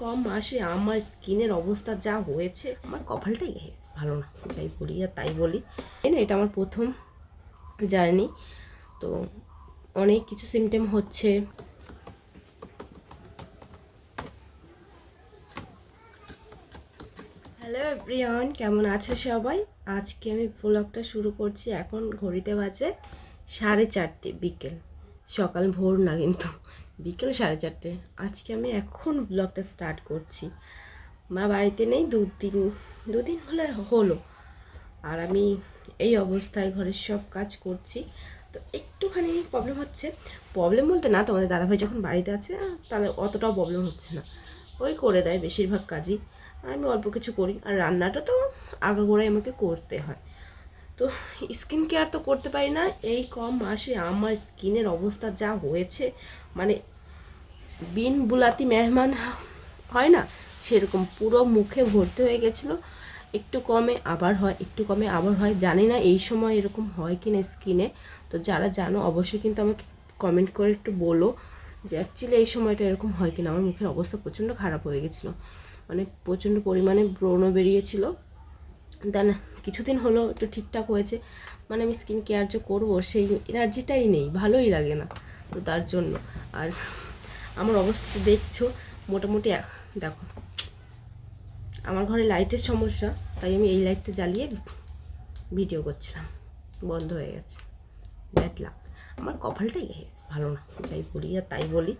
কম মাসে আমার স্কিনের অবস্থা যা হয়েছে, আমার কপালটাই ভালো না, যাই বলি আর তাই বলি। না, এটা আমার প্রথম জার্নি, তো অনেক কিছু সিমটেম হচ্ছে। হ্যালো এভরিওয়ান, কেমন আছে সবাই? আজকে আমি ব্লগটা শুরু করছি। এখন ঘড়িতে বাজে 4:30 বিকেল, সকাল ভোর না কিন্তু, বিকেল 4:30। আজকে আমি এখন ব্লগটা স্টার্ট করছি। মা বাড়িতে নেই, দুদিন হলো আর আমি এই অবস্থায় ঘরের সব কাজ করছি। তো একটুখানি প্রবলেম হচ্ছে, প্রবলেম বলতে না, তোমাদের দাদাভাই যখন বাড়িতে আছে তাহলে অতটাও প্রবলেম হচ্ছে না, ওই করে দেয় বেশিরভাগ কাজই, আর আমি অল্প কিছু করি। আর রান্নাটা তো আগাগোড়াই আমাকে করতে হয়। তো স্কিন কেয়ার তো করতে পারি না। এই কম মাসে আমার স্কিনের অবস্থা যা হয়েছে, মানে বিন বুলাতি মেহমান হয় না, সেরকম পুরো মুখে ভর্তি হয়ে গেছিলো। একটু কমে আবার হয়, একটু কমে আবার হয়, জানি না এই সময় এরকম হয় কি না স্কিনে। তো যারা জানো অবশ্যই কিন্তু আমাকে কমেন্ট করে একটু বলো যে অ্যাকচুয়ালি এই সময়টা এরকম হয় কিনা। আমার মুখের অবস্থা প্রচণ্ড খারাপ হয়ে গেছিলো, মানে প্রচণ্ড পরিমাণে ব্রণও বেরিয়েছিল। দেন কিছুদিন হলো একটু ঠিকঠাক হয়েছে, মানে আমি স্কিন কেয়ার যে করবো সেই এনার্জিটাই নেই, ভালোই লাগে না। তো তার জন্য আর আমার অবস্থা দেখছো মোটামুটি। দেখো, আমার ঘরে লাইটের সমস্যা, তাই আমি এই লাইটটা জ্বালিয়ে ভিডিও করছিলাম, বন্ধ হয়ে গেছে। ব্যাড লাক, আমার কপালটাই ভালো না, যাই বলি আর তাই বলি।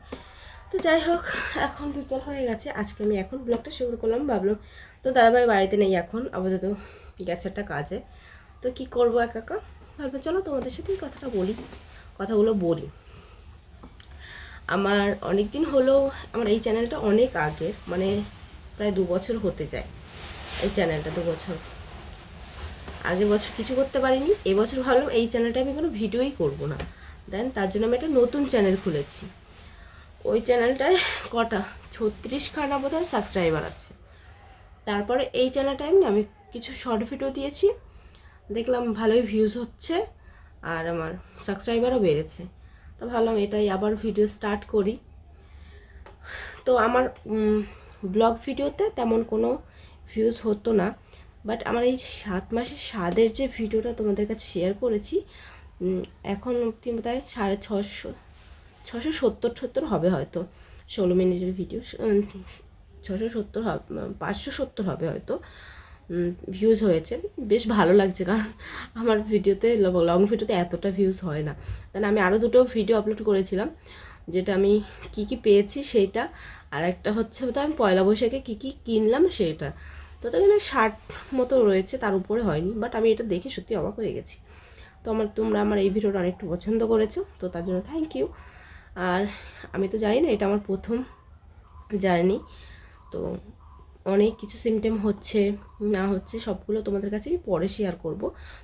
তো যাই হোক, এখন বিকেল হয়ে গেছে, আজকে আমি এখন ব্লগটা শুরু করলাম। ভাবলাম তো দাদাভাই বাড়িতে নেই এখন, আপাতত গেছে একটা কাজে, তো কি করবো একা একা, ভাবলাম চলো তোমাদের সাথেই কথাগুলো বলি। আমার অনেক দিন হলো, আমার এই চ্যানেলটা অনেক আগের, মানে প্রায় 2 বছর হতে যায় এই চ্যানেলটা। 2 বছর, আগের বছর কিছু করতে পারিনি, এবছর ভাবলাম এই চ্যানেলটা আমি কোনো ভিডিওই করব না। দেন তার জন্য আমি একটা নতুন চ্যানেল খুলেছি। ওই চ্যানেলটায় কটা 36খানা বোধহয় সাবস্ক্রাইবার আছে। তারপরে এই চ্যানেলটায় আমি কিছু শর্ট ভিডিও দিয়েছি, দেখলাম ভালোই ভিউজ হচ্ছে আর আমার সাবস্ক্রাইবারও বেড়েছে। তো ভাবলাম এটাই আবার ভিডিও স্টার্ট করি। তো আমার ব্লগ ভিডিওতে তেমন কোনো ভিউজ হতো না, বাট আমার এই 7 মাসের স্বাদের যে ভিডিওটা তোমাদের কাছে শেয়ার করেছি, এখন অব্দি বোধহয় 670 হবে, হয়তো 16 মিনিটের ভিডিও, 670 হবে, 570 হবে হয়তো ভিউজ হয়েছে। বেশ ভালো লাগছে, কারণ আমার ভিডিওতে লং ভিডিওতে এতটা ভিউজ হয় না। তাহলে আমি আরও দুটো ভিডিও আপলোড করেছিলাম, যেটা আমি কি কি পেয়েছি সেইটা, আর একটা হচ্ছে তো আমি পয়লা বৈশাখে কী কী কিনলাম সেইটা। তো তাহলে 60 মতো রয়েছে, তার উপরে হয়নি, বাট আমি এটা দেখে সত্যি অবাক হয়ে গেছি। তো তোমরা আমার এই ভিডিওটা অনেকটা পছন্দ করেছো, তো তার জন্য থ্যাংক ইউ। আর আমি তো জানি না, এটা আমার প্রথম জার্নি, তো অনেক কিছু সিমটেম হচ্ছে না হচ্ছে সবগুলো তোমাদের কাছে আমি পরে শেয়ার করব।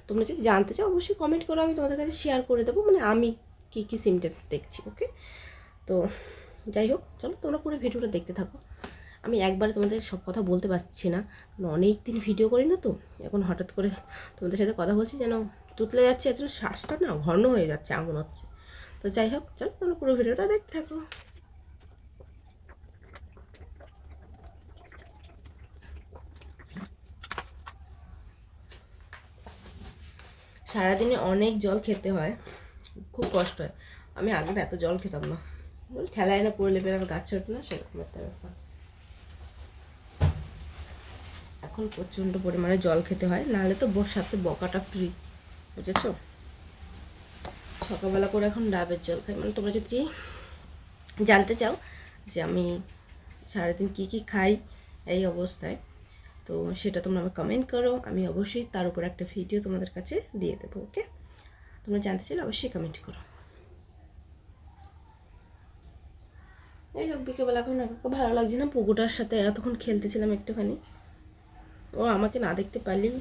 তোমরা যদি জানতে চাও অবশ্যই কমেন্ট করো, আমি তোমাদের কাছে শেয়ার করে দেবো, মানে আমি কী কী সিমটেমস দেখছি। ওকে, তো যাই হোক, চলো তোমরা পুরো ভিডিওটা দেখতে থাকো। আমি একবারে তোমাদের সব কথা বলতে পারছি না, কারণ অনেক দিন ভিডিও করি না, তো এখন হঠাৎ করে তোমাদের সাথে কথা বলছি, যেন তুতলে যাচ্ছে, এত শ্বাসটা না ঘন হয়ে যাচ্ছে এমন হচ্ছে। তো যাই হোক, চলো তোমরা পুরো ভিডিওটা দেখতে থাকো। সারাদিনে অনেক জল খেতে হয়, খুব কষ্ট হয়। আমি আগে এত জল খেতাম না, ঠেলায় না পড়লে বের গাছ ছড়তো না, সেরকম একটা ব্যাপার। এখন প্রচণ্ড পরিমাণে জল খেতে হয়, নাহলে তো সাথে বকাটা ফ্রি, বুঝেছো? সকালবেলা করে এখন ডাবের জল খাই। মানে তোমরা যদি জানতে চাও যে আমি সারাদিন কী কী খাই এই অবস্থায়, তো সেটা তোমরা আমাকে কমেন্ট করো, আমি অবশ্যই তার উপর একটা ভিডিও তোমাদের কাছে দিয়ে দেবো। ওকে, তোমরা জানতে চাইলে অবশ্যই কমেন্ট করো। এই হোক, বিকেলবেলা এখন খুব ভালো লাগছে না, পুকুরটার সাথে এতক্ষণ খেলতেছিলাম একটুখানি। ও আমাকে না দেখতে পারলেই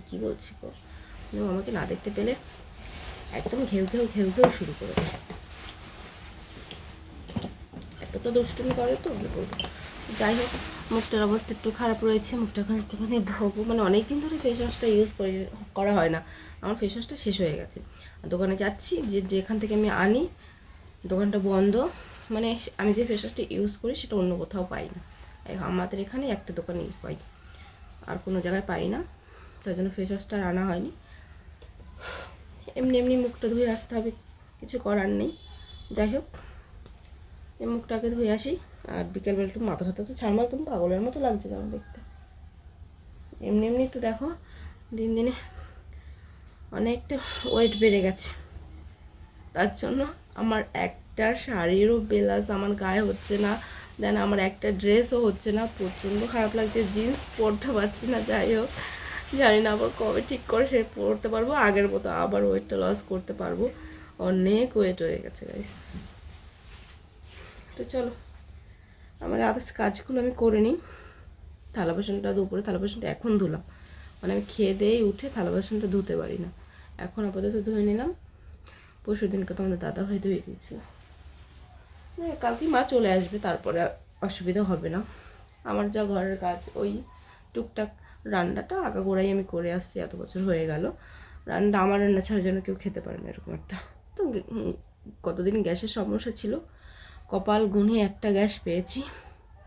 কি বলছি গো, ও আমাকে না দেখতে পেলে একদম ঘেউ শুরু করে দেয়। এতটা দুষ্টুমি করে তো কি বলবো। যাই হোক, মুখটার অবস্থা একটু খারাপ রয়েছে, মুখটা এখন একটুখানি ধোবো, মানে অনেক দিন ধরে ফেস ওয়াশটা ইউজ করা হয় না, আমার ফেস ওয়াশটা শেষ হয়ে গেছে। দোকানে যাচ্ছি, যেখান থেকে আমি আনি দোকানটা বন্ধ, মানে আমি যে ফেস ওয়াশটা ইউজ করি সেটা অন্য কোথাও পাই না, আমাদের এখানে একটা দোকানেই পাই, আর কোনো জায়গায় পাই না। তাই জন্য ফেস ওয়াশটা আর আনা হয়নি। এমনি এমনি মুখটা ধুয়ে আসতে হবে, কিছু করার নেই। যাই হোক, এই মুখটাকে ধুয়ে আসি। আর বিকেলবেলা একটু মাথা সাথে তো ছাড়মাল, তুমি পাগলের মতো লাগছে যেন দেখতে। এমনি এমনি তো দেখো দিন দিনে অনেকটা ওয়েট বেড়ে গেছে। তার জন্য আমার একটা শাড়িরও বেলাস আমার গায়ে হচ্ছে না, দেন আমার একটা ড্রেসও হচ্ছে না, প্রচণ্ড খারাপ লাগছে। জিন্স পরতে পারছি না। যাই হোক, জানি না আবার কবে ঠিক করে সে পরতে পারবো, আগের মতো আবার ওয়েটটা লস করতে পারবো। অনেক ওয়েট হয়ে গেছে গাইস। তো চলো, আমার আদার্স কাজগুলো আমি করে নিই। থালা বাসনটা দুপুরে থালা বাসনটা এখন ধুলাম, মানে আমি খেয়ে দিয়ে উঠে থালা বাসনটা ধুতে পারি না। এখন আপাতত ধুয়ে নিলাম। পরশু দিনকে তো আমাদের দাদা ভাই ধুয়ে দিয়েছিল। কালকে মা চলে আসবে, তারপরে অসুবিধা হবে না। আমার যা ঘরের কাজ, ওই টুকটাক রান্নাটা আগাগোড়াই আমি করে আসছি, এত বছর হয়ে গেল। রান্না আমার রান্না ছাড়া যেন কেউ খেতে পারে না, এরকম একটা। তো কতদিন গ্যাসের সমস্যা ছিল, কপাল গুনে একটা গ্যাস পেয়েছি,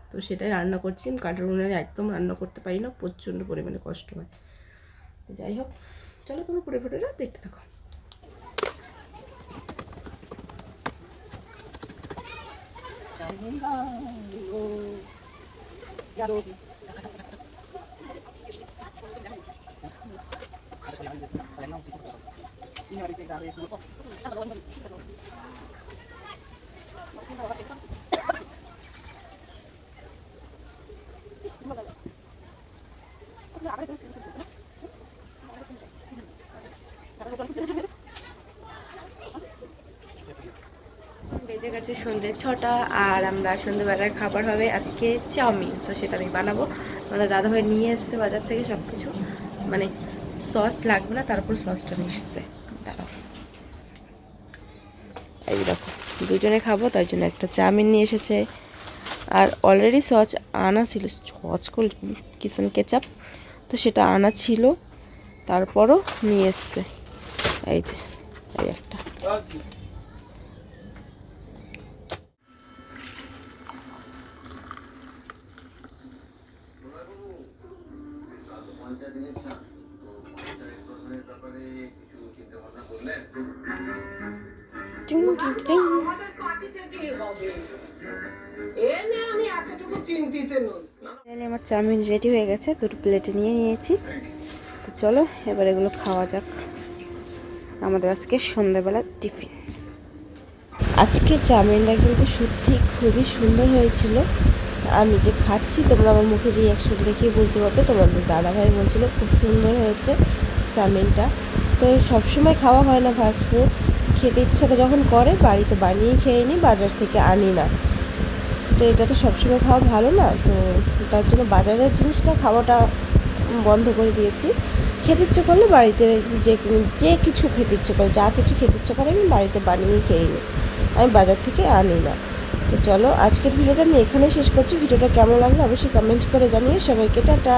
তো সেটাই রান্না করছি। কাঠের উনুনে একদম রান্না করতে পারি না, প্রচণ্ড পরিমাণে কষ্ট হয়। তো যাই হোক, চলো তোমরা পুরো ভিডিওটা দেখতে থাকো। বেজে গেছে সন্ধ্যে 6টা, আর আমরা সন্ধ্যেবেলার খাবার হবে আজকে চাউমিন। তো সেটা আমি বানাবো। আমাদের দাদাভাই নিয়ে এসছে বাজার থেকে সব কিছু, মানে সস লাগবে না, তারপর সসটা নিয়ে এসছে। দাঁড়াও, এই দেখো, দুজনে খাবো তাই জন্য একটা চাউমিন নিয়ে এসেছে। আর অলরেডি সস আনা ছিল, সস কিচেন কেচাপ, তো সেটা আনা ছিল, তারপরও নিয়ে এসছে। এই যে এই একটা। আমার চাউমিন রেডি হয়ে গেছে, দুটো প্লেটে নিয়ে নিয়েছি। তো চলো এবার এগুলো খাওয়া যাক। আমাদের আজকে সন্ধ্যাবেলা টিফিন। আজকের চাউমিনটা কিন্তু সত্যি খুবই সুন্দর হয়েছিল। আমি যে খাচ্ছি, তোমরা আমার মুখের রিয়াকশান দেখেই বুঝতে পারবে। তোমাদের দাদাভাই বলছিল খুব সুন্দর হয়েছে চাউমিনটা। তো সবসময় খাওয়া হয় না ফাস্টফুড, খেতে ইচ্ছা যখন করে বাড়িতে বানিয়েই খেয়ে নিই, বাজার থেকে আনি না। তো এটা তো সবসময় খাওয়া ভালো না, তো তার জন্য বাজারের জিনিসটা খাওয়াটা বন্ধ করে দিয়েছি। খেতে ইচ্ছে করলে বাড়িতে যে কিছু খেতে ইচ্ছে করে, যা কিছু খেতে ইচ্ছে করে আমি বাড়িতে বানিয়েই খেয়ে নিই, আমি বাজার থেকে আনি না। তো চলো আজকের ভিডিওটা আমি এখানেই শেষ করছি। ভিডিওটা কেমন লাগলো অবশ্যই কমেন্ট করে জানিয়ে সবাইকে টাটা।